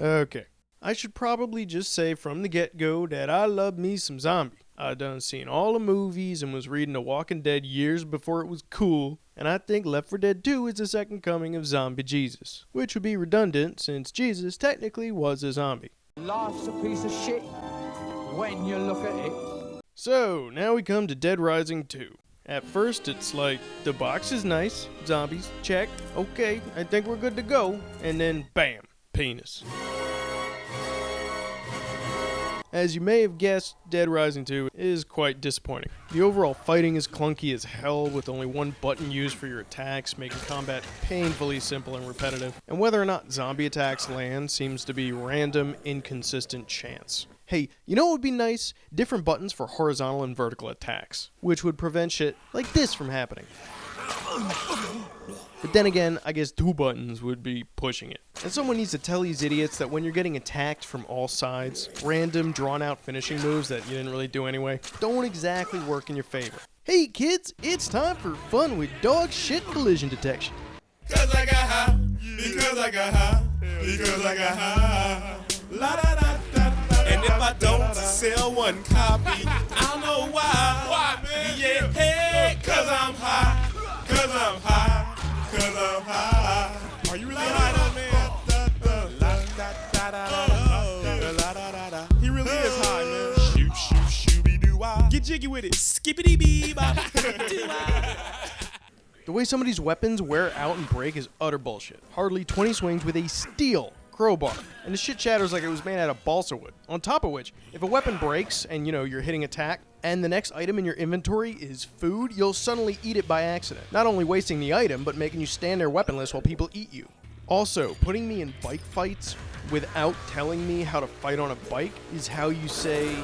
Okay, I should probably just say from the get-go that I love me some zombie. I done seen all the movies and was reading The Walking Dead years before it was cool, and I think Left 4 Dead 2 is the second coming of Zombie Jesus, which would be redundant since Jesus technically was a zombie. Life's a piece of shit when you look at it. So, now we come to Dead Rising 2. At first, it's like, the box is nice, zombies, check, okay, I think we're good to go, and then bam, penis. As you may have guessed, Dead Rising 2 is quite disappointing. The overall fighting is clunky as hell, with only one button used for your attacks, making combat painfully simple and repetitive, and whether or not zombie attacks land seems to be random, inconsistent chance. Hey, you know what would be nice? Different buttons for horizontal and vertical attacks, which would prevent shit like this from happening. But then again, I guess 2 buttons would be pushing it. And someone needs to tell these idiots that when you're getting attacked from all sides, random, drawn-out finishing moves that you didn't really do anyway, don't exactly work in your favor. Hey kids, it's time for fun with dog shit collision detection. Cause I got high, because I got high, because I got high. La da da da da. And if I don't sell one copy, I don't know why. Why, man? Yeah, hey, cause I'm high, cause I'm high, cause I'm high. Are you really high though, man? He really is high, man. Shoot, shoot, shooby-doo-wah. Get jiggy with it. Skippity-bee-bop. The way some of these weapons wear out and break is utter bullshit. Hardly 20 swings with a steel crowbar, and the shit shatters like it was made out of balsa wood. On top of which, if a weapon breaks and you're hitting attack, and the next item in your inventory is food, you'll suddenly eat it by accident. Not only wasting the item, but making you stand there weaponless while people eat you. Also, putting me in bike fights without telling me how to fight on a bike is how you say,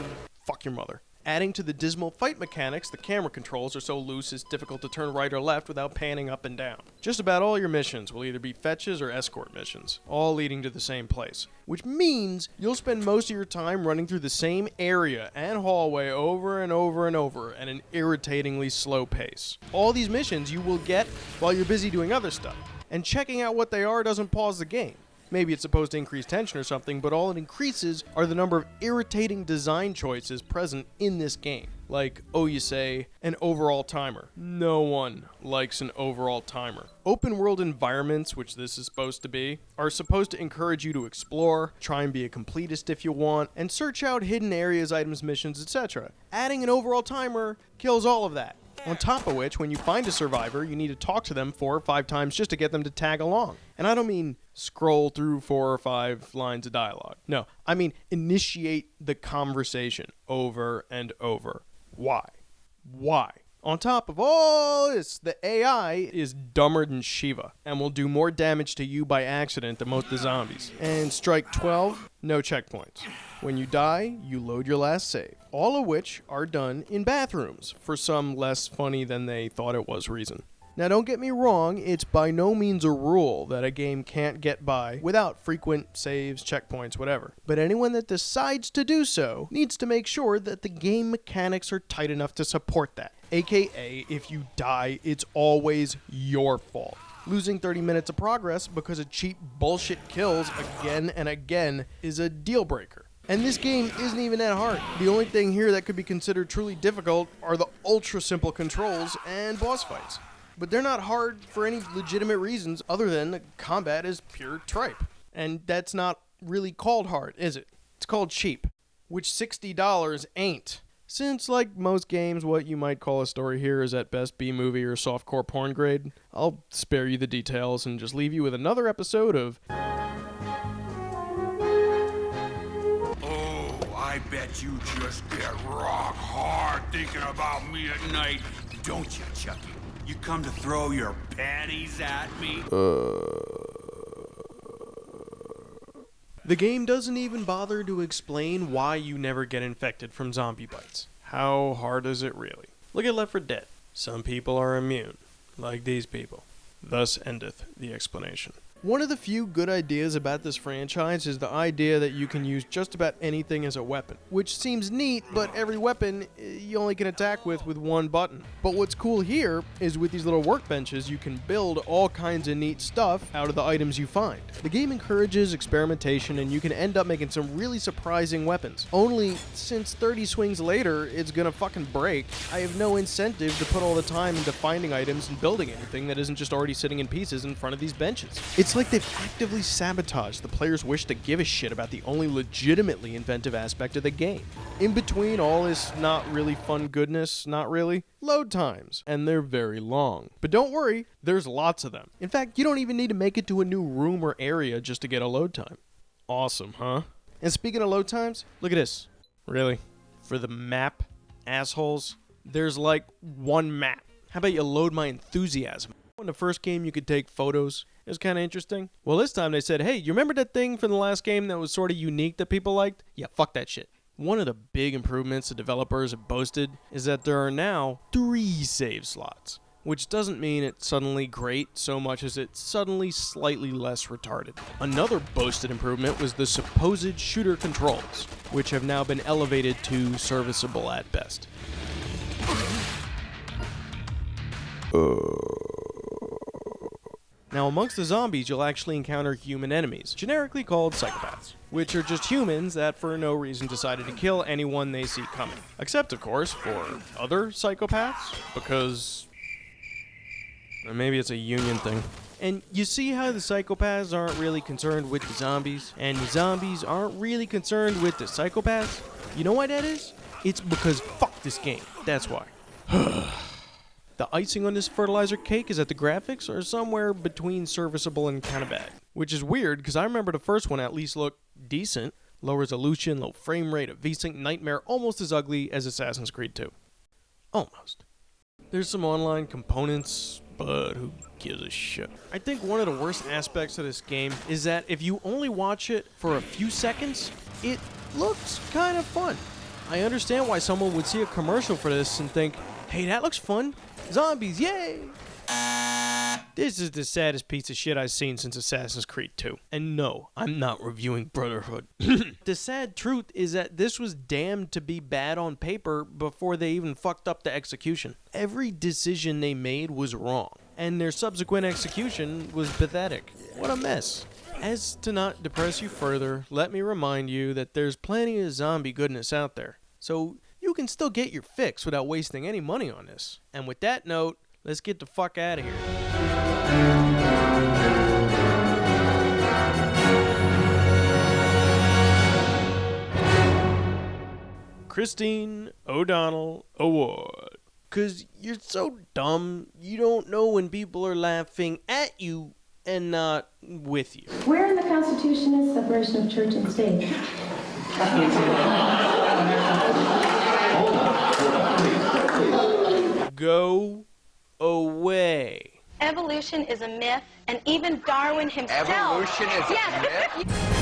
fuck your mother. Adding to the dismal fight mechanics, the camera controls are so loose it's difficult to turn right or left without panning up and down. Just about all your missions will either be fetches or escort missions, all leading to the same place, which means you'll spend most of your time running through the same area and hallway over and over and over at an irritatingly slow pace. All these missions you will get while you're busy doing other stuff, and checking out what they are doesn't pause the game. Maybe it's supposed to increase tension or something, but all it increases are the number of irritating design choices present in this game. Like, you say, an overall timer. No one likes an overall timer. Open world environments, which this is supposed to be, are supposed to encourage you to explore, try and be a completist if you want, and search out hidden areas, items, missions, etc. Adding an overall timer kills all of that. On top of which, when you find a survivor, you need to talk to them 4 or 5 times just to get them to tag along. And I don't mean scroll through 4 or 5 lines of dialogue. No, I mean initiate the conversation over and over. Why? Why? On top of all this, the AI is dumber than Shiva and will do more damage to you by accident than most of the zombies. And strike 12, no checkpoints. When you die, you load your last save. All of which are done in bathrooms for some less funny than they thought it was reason. Now don't get me wrong, it's by no means a rule that a game can't get by without frequent saves, checkpoints, whatever. But anyone that decides to do so needs to make sure that the game mechanics are tight enough to support that. AKA, if you die, it's always your fault. Losing 30 minutes of progress because of cheap bullshit kills again and again is a deal breaker. And this game isn't even that hard. The only thing here that could be considered truly difficult are the ultra simple controls and boss fights. But they're not hard for any legitimate reasons other than the combat is pure tripe. And that's not really called hard, is it? It's called cheap, which $60 ain't. Since, like most games, what you might call a story here is at best B-movie or softcore porn grade, I'll spare you the details and just leave you with another episode of... Oh, I bet you just get rock hard thinking about me at night, don't you, Chucky? You come to throw your panties at me? The game doesn't even bother to explain why you never get infected from zombie bites. How hard is it really? Look at Left 4 Dead. Some people are immune, like these people. Thus endeth the explanation. One of the few good ideas about this franchise is the idea that you can use just about anything as a weapon, which seems neat, but every weapon you only can attack with one button. But what's cool here is with these little workbenches, you can build all kinds of neat stuff out of the items you find. The game encourages experimentation, and you can end up making some really surprising weapons. Only, since 30 swings later, it's gonna fucking break, I have no incentive to put all the time into finding items and building anything that isn't just already sitting in pieces in front of these benches. It's like they've actively sabotaged the player's wish to give a shit about the only legitimately inventive aspect of the game. In between all this not really fun goodness, not really, load times, and they're very long. But don't worry, there's lots of them. In fact, you don't even need to make it to a new room or area just to get a load time. Awesome, huh? And speaking of load times, look at this. Really? For the map, assholes, there's like one map. How about you load my enthusiasm? In the first game, you could take photos. It was kind of interesting. Well, this time they said, hey, you remember that thing from the last game that was sort of unique that people liked? Yeah, fuck that shit. One of the big improvements the developers have boasted is that there are now 3 save slots, which doesn't mean it's suddenly great so much as it's suddenly slightly less retarded. Another boasted improvement was the supposed shooter controls, which have now been elevated to serviceable at best. Now, amongst the zombies, you'll actually encounter human enemies, generically called psychopaths, which are just humans that for no reason decided to kill anyone they see coming. Except, of course, for other psychopaths, because maybe it's a union thing. And you see how the psychopaths aren't really concerned with the zombies, and the zombies aren't really concerned with the psychopaths? You know why that is? It's because fuck this game. That's why. The icing on this fertilizer cake is that the graphics are somewhere between serviceable and kind of bad. Which is weird, because I remember the first one at least looked decent. Low resolution, low frame rate, a VSync nightmare, almost as ugly as Assassin's Creed 2. Almost. There's some online components, but who gives a shit? I think one of the worst aspects of this game is that if you only watch it for a few seconds, it looks kind of fun. I understand why someone would see a commercial for this and think, hey, that looks fun. Zombies, yay! This is the saddest piece of shit I've seen since Assassin's Creed 2. And no, I'm not reviewing Brotherhood. The sad truth is that this was damned to be bad on paper before they even fucked up the execution. Every decision they made was wrong, and their subsequent execution was pathetic. What a mess. As to not depress you further, let me remind you that there's plenty of zombie goodness out there. So you can still get your fix without wasting any money on this. And with that note, let's get the fuck out of here. Christine O'Donnell Award. 'Cause you're so dumb, you don't know when people are laughing at you and not with you. Where in the Constitution is separation of church and state? Go away. Evolution is a myth, and even Darwin himself. Evolution is a myth?